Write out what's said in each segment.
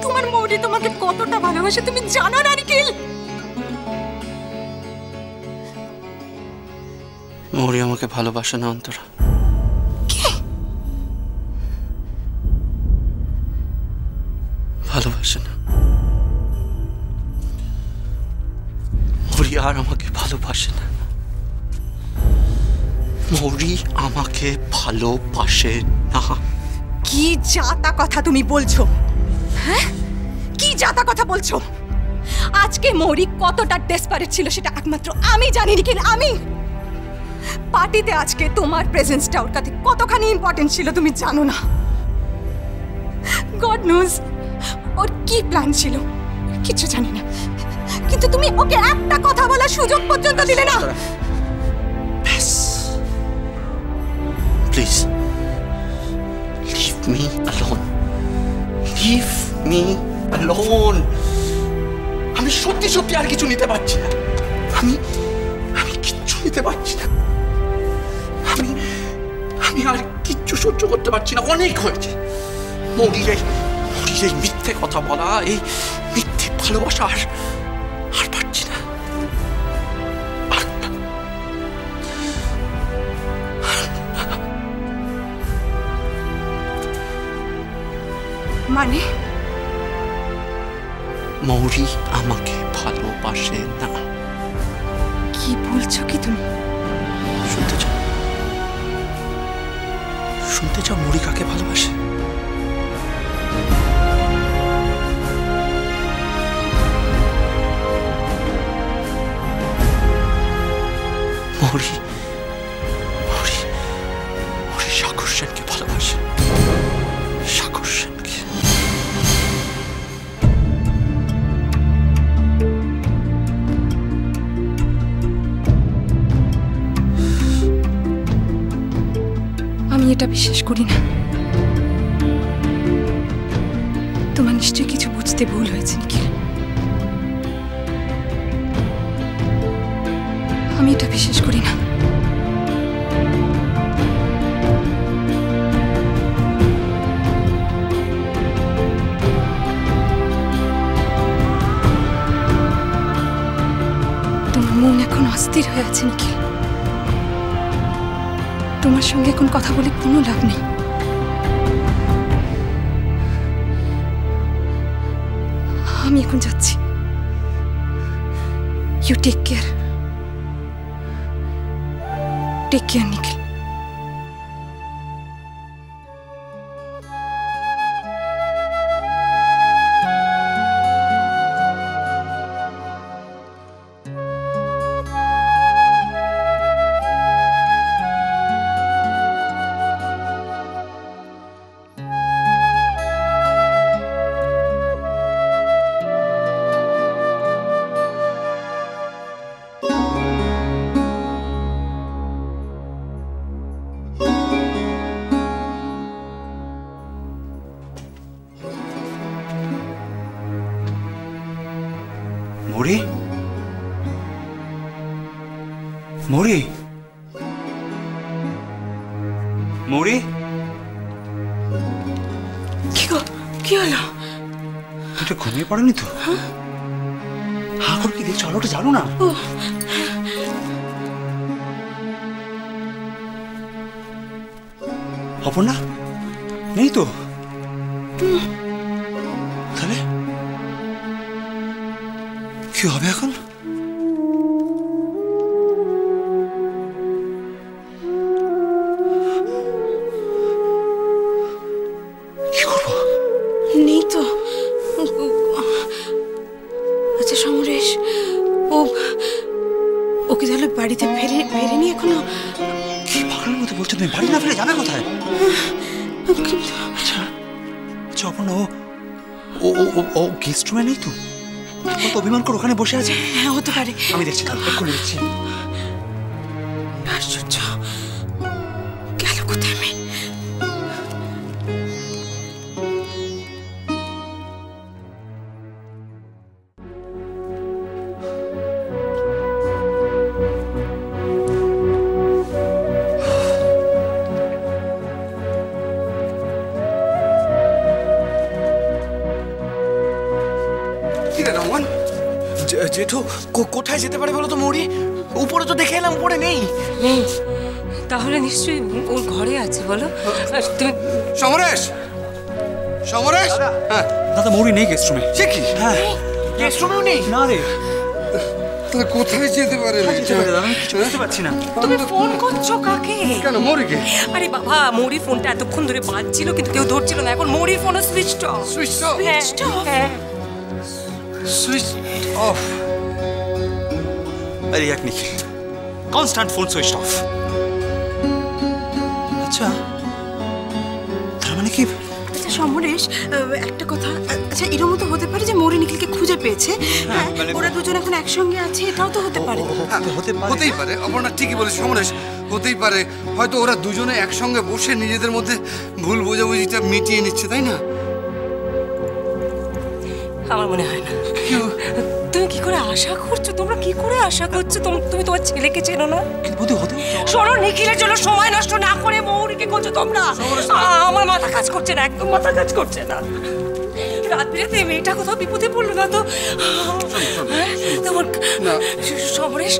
তোমার মৌরি তোমাকে কতটা ভালোবাসে তুমি জানো না নিখিল? মৌরি আমাকে ভালোবাসে না অন্তরা। ভালোবাসে না। মৌরি আর আমাকে ভালোবাসে না। মৌরি আমাকে ভালোবাসে না। কি জাতা কথা তুমি বলছো? হ্যাঁ, কি জাতা কথা বলছো? আজকে মৌরি কতটা ডেসপারেট ছিল সেটা একমাত্র আমি জানি নিখিল, আমি। পার্টিতে আজকে তোমার প্রেজেন্সটা ওর কাছে কতখানি ইম্পর্টেন্ট ছিল তুমি জানো না। গড নোজ ওর কি প্ল্যান ছিল কিছু জানি না, কিন্তু তুমি ওকে একটা কথা বলার সুযোগ পর্যন্ত দিলে না। Please leave me alone, leave me alone. আমি সত্যি সত্যি আর কিছু নিতে পারছি না। আমি কিচ্ছু নিতে পারছি না। আমি আর কিচ্ছু সহ্য করতে পারছি না। অনেক হয়েছে। মৌরির এই মিথ্যে কথা বলা, এই মিথ্যে ভালোবাসা আর পারছি না। মানে মৌরি আমাকে ভালোবাসে না। কি বলছো কি তুমি? শুনতে চাও মৌরি কাকে ভালোবাসে? মৌরি সাগর সেনকে ভালোবাসে। সাগর সেনকে। আমি এটা বিশ্বাস করি না। তোমার নিশ্চয়ই কিছু বুঝতে ভুল হয়েছে নিখিল। আমি এটা বিশ্বাস করি না। তোমার মন এখন অস্থির হয়ে আছে নিখিল। তোমার সঙ্গে এখন কথা বলে কোনো লাভ নেই। আমি এখন যাচ্ছি। You take care. Take care Nikhil. Mouri, Mouri, মৌরি, কি হলো? এটা ঘুমিয়ে পড়েনি তো? হ্যাঁ করে কি দেখছো? আলোটা জানো না? অপর্ণা নেই তো? তাহলে কি হবে এখন? কি করবো? নেই তো। আচ্ছা সমরেশ, ওকে তাহলে বাড়িতে ফেরেনি এখনো? কি পাগলের মতো বলছো তুমি? বাড়ি না ফিরে যাবে কোথায়? আচ্ছা অপর্ণা ও গেস্ট রুমে নেই তো? ও তো অভিমান করে ওখানে বসে আছে। হ্যাঁ হতে পারে। আমি দেখছি, এক্ষুনি দেখছি। আশ্চর্য, গেল কোথায় মেয়ে? কি রে রমন? জেঠু কোথায় যেতে পারে বলো তো মৌরি? উপরে তো দেখে এলাম, উপরে নেই। নেই? তাহলে নিশ্চয়ই ওর ঘরে আছে। বলো তুমি। সমরেশ, সমরেশ। হ্যাঁ দাদা, মৌরি নেই গেস্ট রুমে। সে কি? হ্যাঁ, গেস্ট রুমেও নেই। না রে, তাহলে কোথায় যেতে পারে? আমি কিছু বুঝতে পারছি না। তুমি ফোন করছো কাকে? কেন মৌরিকে? আরে বাবা, মৌরির ফোনটা এতক্ষণ ধরে বাজছিল কিন্তু কেউ ধরছিল না। এখন মৌরির ফোনও সুইচ অফ। Switch off? হ্যাঁ, সুইচ অফ? আরে এক নিখিল, কনস্ট্যান্ট ফোন সুইচ অফ। আচ্ছা, তার মানে কি? আচ্ছা সমরেশ, একটা কথা। আচ্ছা এরকম তো হতে পারে যে মৌরি নিখিলকে খুঁজে পেয়েছে। হ্যাঁ, ওরা দুজন এখন একসঙ্গে আছে, এটাও তো হতে পারে। হতেই পারে। অপর্ণা ঠিকই বলেছে সমরেশ, হতেই পারে। হয়তো ওরা দুজনে একসঙ্গে বসে নিজেদের মধ্যে ভুল বোঝাবুঝিটা মিটিয়ে নিচ্ছে, তাই না? আমার মনে হয় না। তুমি কি করে আশা করছো? তোমরা কি করে আশা করছো? তুমি তোমার ছেলেকে চেনো না? শোনো, নিখিলের জন্য সময় নষ্ট না করে মৌরিকে করছো তোমরা। আমার মাথা কাজ করছে না, একদম মাথা কাজ করছে না। রাত্রিতে মেয়েটা কোথাও বিপদে পড়লো না তো? তোমার সমরেশ,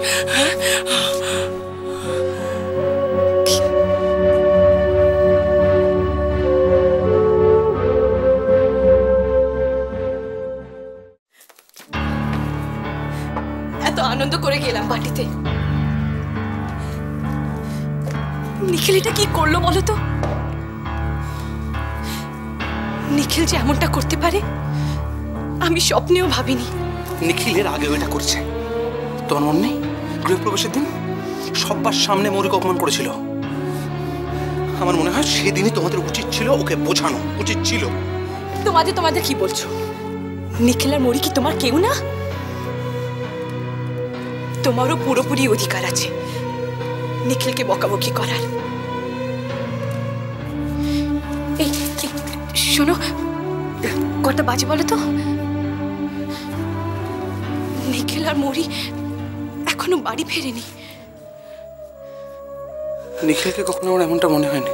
এত আনন্দ করে গেলাম পার্টিতে, নিখিল এটা কি করলো বলো তো? নিখিল যে এমনটা করতে পারে আমি স্বপ্নেও ভাবিনি। নিখিলের আগেও এটা করছে। তোর মনে নেই গৃহপ্রবেশের দিন সবার সামনে মৌরিকে অপমান করেছিল? আমার মনে হয় সেদিনই তোমাদের উচিত ছিল ওকে বোঝানো উচিত ছিল। তোমাদের কি বলছো? নিখিল আর মৌরি কি তোমার কেউ না? তোমারও পুরোপুরি অধিকার আছে নিখিলকে বকাবকি করার। এই শোনো, কটা বাজে বলো তো? নিখিল আর মৌরি এখনো বাড়ি ফেরেনি। নিখিলকে কখনো আমার এমনটা মনে হয়নি।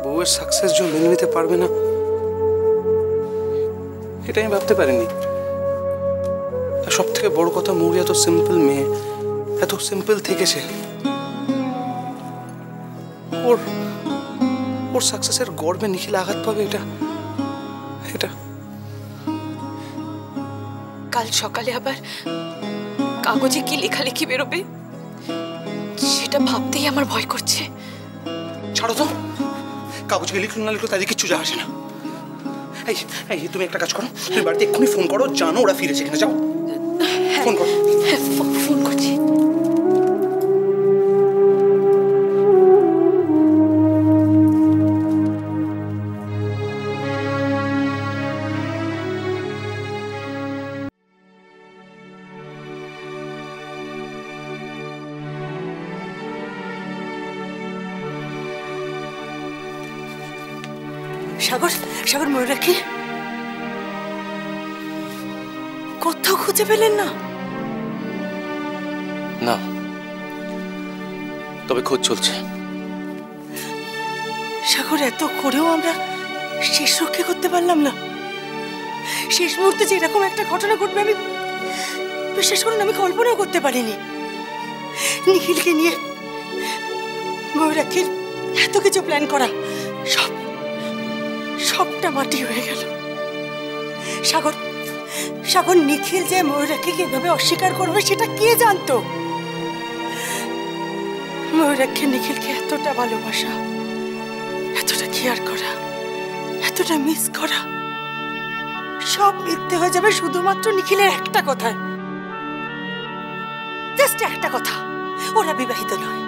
বউয়ের সাকসেস যে মেনে নিতে পারবে না এটা আমি ভাবতে পারিনি। আর সব থেকে বড় কথা, মৌরি এত সিম্পল মেয়ে, এত সিম্পল থেকে সে ওর সাকসেসের গর্বে নিখিল আঘাত পাবে এটা এটা কাল সকালে আবার কাগজে কি লেখালেখি বেরোবে সেটা ভাবতেই আমার ভয় করছে। ছাড়ো তো, কাগজে লিখলো না লিখলো তাদের কিচ্ছু যায় আসে না। এই তুমি একটা কাজ করো, তুমি বাড়িতে এক্ষুনি ফোন করো, জানো ওরা ফিরেছে কিনা, যাও ফোন করো। ফোন করছি। সাগর ময়ূরাকে কোথাও খুঁজে পেলেন না? না, তবে খোঁজ চলছে। সাগর, এত করেও আমরা শেষ রক্ষা করতে পারলাম না। শেষ মুহূর্তে যে এরকম একটা ঘটনা ঘটবে আমি বিশ্বাস করুন আমি কল্পনাও করতে পারিনি। নিখিলকে নিয়ে ময়ূরাক্ষীর এত কিছু প্ল্যান করা সবটা মাটি হয়ে গেল। সাগর, নিখিল যে ময়ূরাক্ষীকে এভাবে অস্বীকার করবে সেটা কে জানতো? ময়ূরাক্ষী নিখিলকে এতটা ভালোবাসা, এতটা কেয়ার করা, এতটা মিস করা সব মিথ্যে হয়ে যাবে শুধুমাত্র নিখিলের একটা কথায়। জাস্ট একটা কথা, ওরা বিবাহিত নয়।